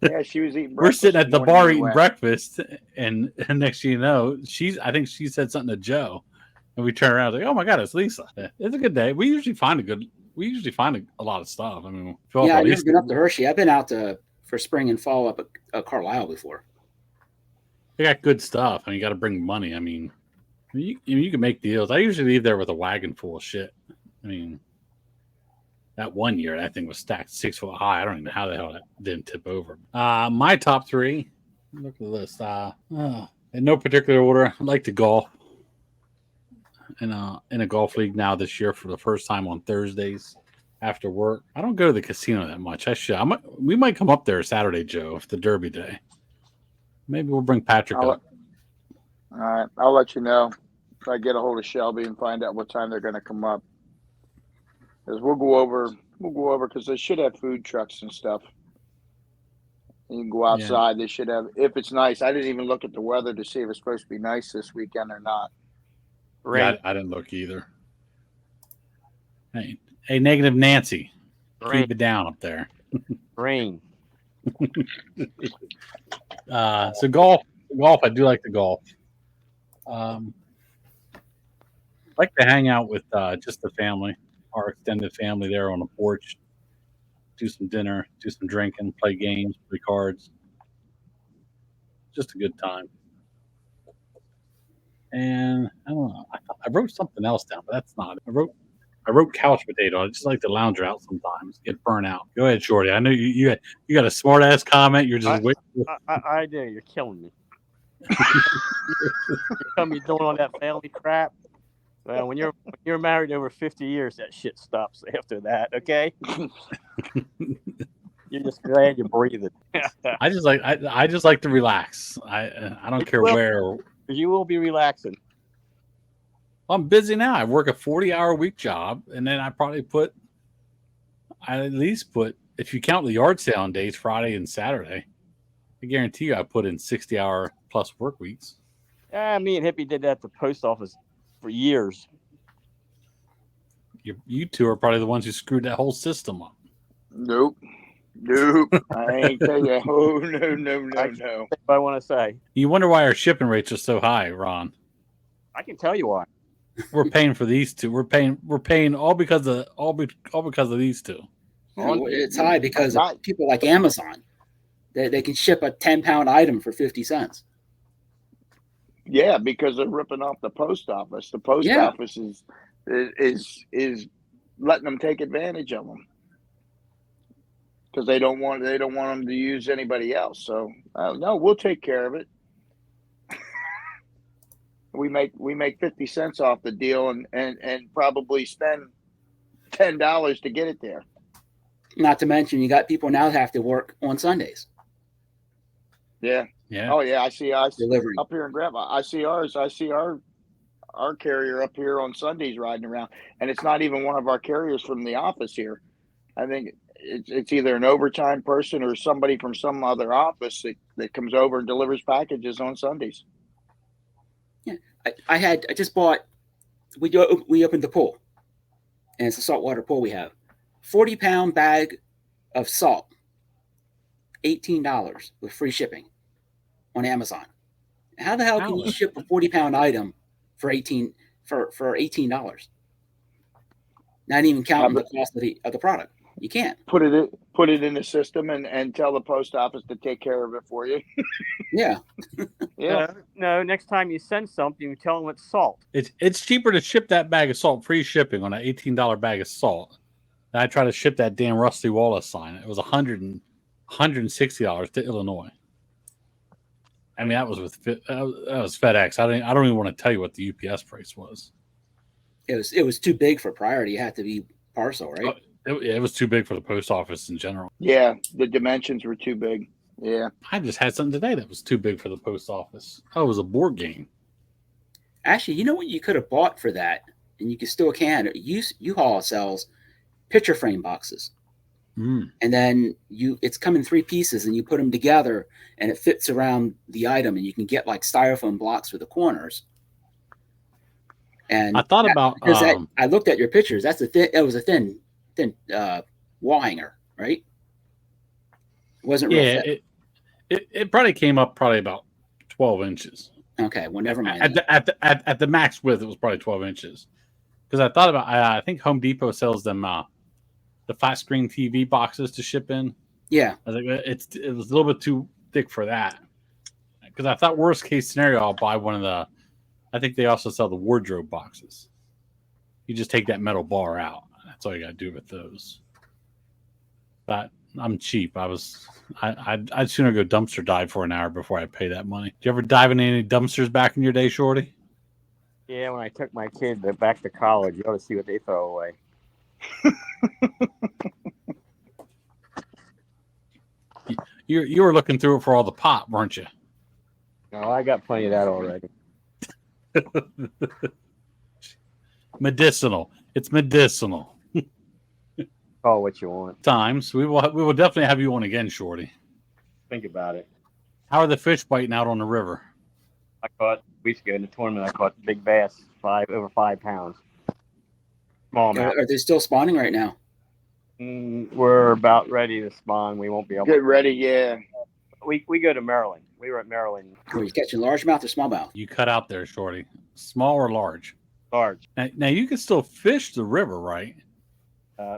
Yeah, she was eating breakfast. We're sitting at the bar eating breakfast, and next thing you know, I think she said something to Joe, and we turn around like, "Oh my God, it's Lisa!" It's a good day. We usually find a lot of stuff. I mean, I've never been up to Hershey. I've been out for spring and fall up at Carlisle before. They got good stuff. I mean, you got to bring money. I mean, you can make deals. I usually leave there with a wagon full of shit. I mean, that one year, that thing was stacked 6 foot high. I don't even know how the hell that didn't tip over. My top 3, look at the list. In no particular order, I like to golf. In a golf league now this year for the first time on Thursdays after work. I don't go to the casino that much. I should. We might come up there Saturday, Joe, if the Derby day. Maybe we'll bring Patrick up. All right, I'll let you know if I get a hold of Shelby and find out what time they're going to come up. Because we'll go over because they should have food trucks and stuff. You can go outside. Yeah. They should have, if it's nice. I didn't even look at the weather to see if it's supposed to be nice this weekend or not. Yeah, I didn't look either. Hey, negative Nancy. Rain. Keep it down up there. Rain. So golf, I do like to golf. I like to hang out with just the family, our extended family there on the porch, do some dinner, do some drinking, play games, play cards. Just a good time. And I don't know. I wrote something else down, but that's not it. I wrote couch potato. I just like to lounge out sometimes, get burnt out. Go ahead, Shorty. I know you got a smart ass comment. You're just waiting. I do. You're killing me. You come me doing all that family crap. Well, when you're married over 50 years, that shit stops after that. Okay. You're just glad you're breathing. I just like to relax. I don't care where. You will be relaxing. I'm busy now. I work a 40-hour-a-week job, and then I at least put, if you count the yard sale on days, Friday and Saturday, I guarantee you I put in 60-hour plus work weeks. Yeah, me and Hippy did that at the post office for years. You two are probably the ones who screwed that whole system up. Nope. I ain't tell you. Oh, no. That's what I want to say. You wonder why our shipping rates are so high, Ron. I can tell you why. We're paying for these two. We're paying all because of these two. It's high because of people like Amazon. They can ship a 10-pound item for 50 cents. Yeah, because they're ripping off the post office. The post office is letting them take advantage of them. because they don't want them to use anybody else. So no, we'll take care of it. We make 50 cents off the deal and probably spend $10 to get it there. Not to mention, you got people now that have to work on Sundays. Yeah. Yeah. Oh yeah, I see Delivering. up here in Grandma. I see ours. I see our carrier up here on Sundays riding around, and it's not even one of our carriers from the office here. I think it's either an overtime person or somebody from some other office that comes over and delivers packages on Sundays. Yeah, I just bought. We opened the pool, and it's a saltwater pool we have. 40-pound bag of salt, $18 with free shipping on Amazon. How the hell can you ship a 40-pound item for $18? Not even counting the cost of the product. You can't put it in the system and tell the post office to take care of it for you. Yeah. Yeah. No, next time you send something, you tell them it's salt. It's cheaper to ship that bag of salt, free shipping on an $18 bag of salt. And I tried to ship that damn Rusty Wallace sign. It was $160 to Illinois. I mean, that was FedEx. I don't even want to tell you what the UPS price was. It was too big for Priority. It had to be parcel, right? It was too big for the post office in general. Yeah, the dimensions were too big. Yeah. I just had something today that was too big for the post office. Oh, it was a board game. Actually, you know what you could have bought for that, and you still can. U-Haul sells picture frame boxes. And then it's come in 3 pieces, and you put them together, and it fits around the item, and you can get like styrofoam blocks for the corners. And I thought about because I looked at your pictures. That's it was a thin wall hanger, right? It wasn't real thick. It probably came up about 12 inches. Okay, well, never mind. At the max width, it was probably 12 inches. Because I thought about, I think Home Depot sells them the flat screen TV boxes to ship in. Yeah, I was like, it was a little bit too thick for that. Because I thought worst case scenario, I'll buy one of the. I think they also sell the wardrobe boxes. You just take that metal bar out. That's all you got to do with those. But I'm cheap. I'd sooner go dumpster dive for an hour before I pay that money. Did you ever dive in any dumpsters back in your day, Shorty? Yeah, when I took my kids back to college, you ought to see what they throw away. You were looking through it for all the pot, weren't you? No, I got plenty of that already. Medicinal. It's medicinal. Call what you want. Times we will definitely have you on again, Shorty. Think about it. How are the fish biting out on the river? I caught weeks ago in the tournament. I caught big bass, over 5 pounds. Small amount. Are they still spawning right now? We're about ready to spawn. We won't be able. Get ready, yeah. We go to Maryland. We were at Maryland. Are you catching largemouth or smallmouth? You cut out there, Shorty. Small or large? Large. Now you can still fish the river, right?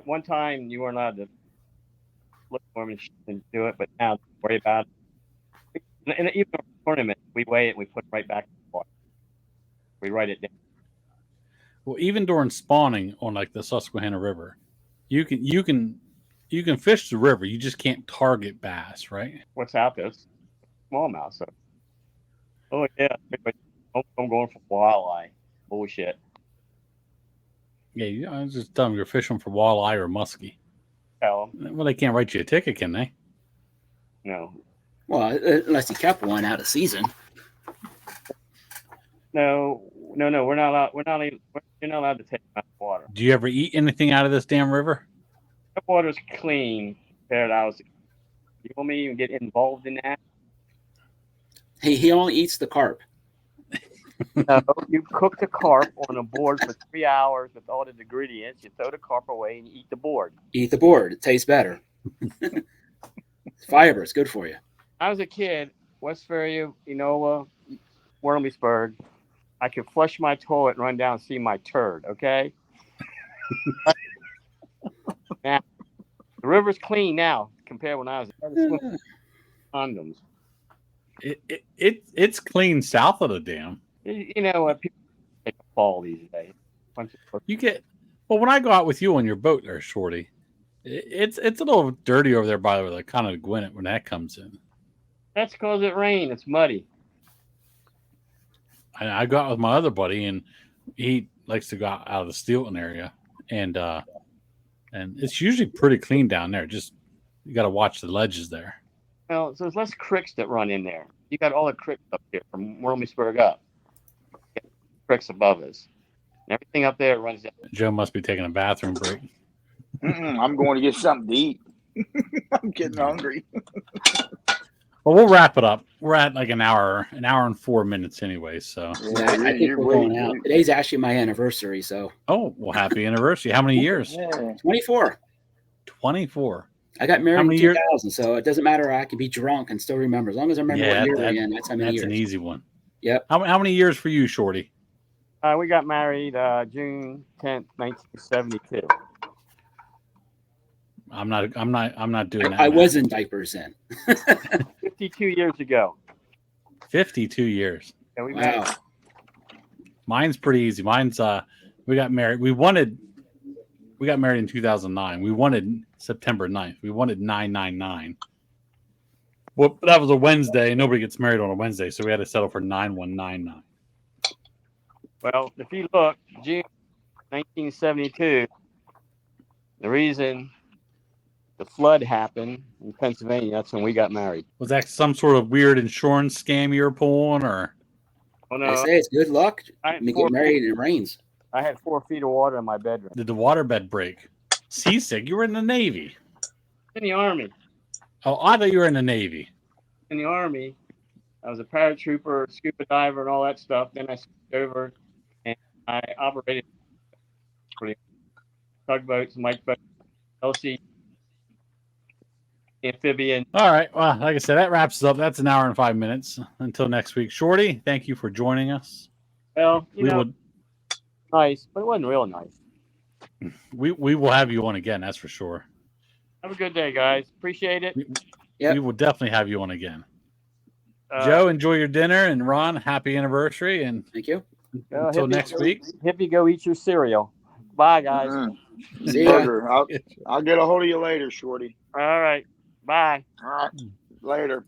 One time you weren't allowed to look for them and do it, but now don't worry about it. And even in a tournament, we weigh it and we put it right back in the water. We write it down. Well, even during spawning on like the Susquehanna River, you can fish the river. You just can't target bass, right? What's out there? It's smallmouth. So. Oh yeah, I'm going for walleye. Bullshit. Yeah, I was just telling them you're fishing for walleye or muskie. Tell them. Well, they can't write you a ticket, can they? No. Well, unless you kept one out of season. No. We're not allowed. You're not allowed to take them out of the water. Do you ever eat anything out of this damn river? The water's clean compared to ours. You want me to even get involved in that? He only eats the carp. No, you cook the carp on a board for 3 hours with all the ingredients. You throw the carp away and you eat the board. Eat the board. It tastes better. Fiber. It's good for you. I was a kid, West Ferry, Enola, Wormleysburg. I could flush my toilet and run down and see my turd, okay? Now, the river's clean now compared when I was condoms. It's clean south of the dam. You know what? People take a fall these days. You get when I go out with you on your boat there, Shorty, It's a little dirty over there by the kind of Gwinnett when that comes in. That's because it rained. It's muddy. I go out with my other buddy, and he likes to go out of the Steelton area, and it's usually pretty clean down there. Just you got to watch the ledges there. Well, so there's less creeks that run in there. You got all the creeks up here from Williamsburg up. Creeks above us. And everything up there runs down. Joe must be taking a bathroom break. I'm going to get something to eat. I'm getting hungry. Well, we'll wrap it up. We're at like an hour and 4 minutes anyway. So I think we're going out. Today's actually my anniversary. So. Oh, well, happy anniversary! How many years? 24. 24. I got married in 2000, so it doesn't matter. I can be drunk and still remember. As long as I remember what year we're in, that's how many years. That's an easy one. Yep. How many years for you, Shorty? We got married June 10th, 1972. I'm not doing that. I was in diapers then. 52 years ago. 52 years. Yeah, wow. Mine's pretty easy. Mine's we got married. We got married in 2009. We wanted September 9th. We wanted 999. Well, that was a Wednesday. Nobody gets married on a Wednesday, so we had to settle for 9199. Well, if you look, June 1972, the reason the flood happened in Pennsylvania, that's when we got married. Was that some sort of weird insurance scam you were pulling, or? Well, no, I say it's good luck. Me get married and it rains. I had 4 feet of water in my bedroom. Did the waterbed break? Seasick? You were in the Navy. In the Army. Oh, I thought you were in the Navy. In the Army, I was a paratrooper, scuba diver, and all that stuff. Then I switched over and I operated tugboats, mike boats, LC, amphibian. All right. Well, like I said, that wraps us up. That's an hour and 5 minutes. Until next week. Shorty, thank you for joining us. Well, nice, but it wasn't real nice. We will have you on again, that's for sure. Have a good day, guys. Appreciate it. We will definitely have you on again. Joe, enjoy your dinner, and Ron, happy anniversary, and thank you. Until next week. Hippy, go eat your cereal. Bye, guys. See ya. I'll get a hold of you later, Shorty. All right. Bye. All right. Later.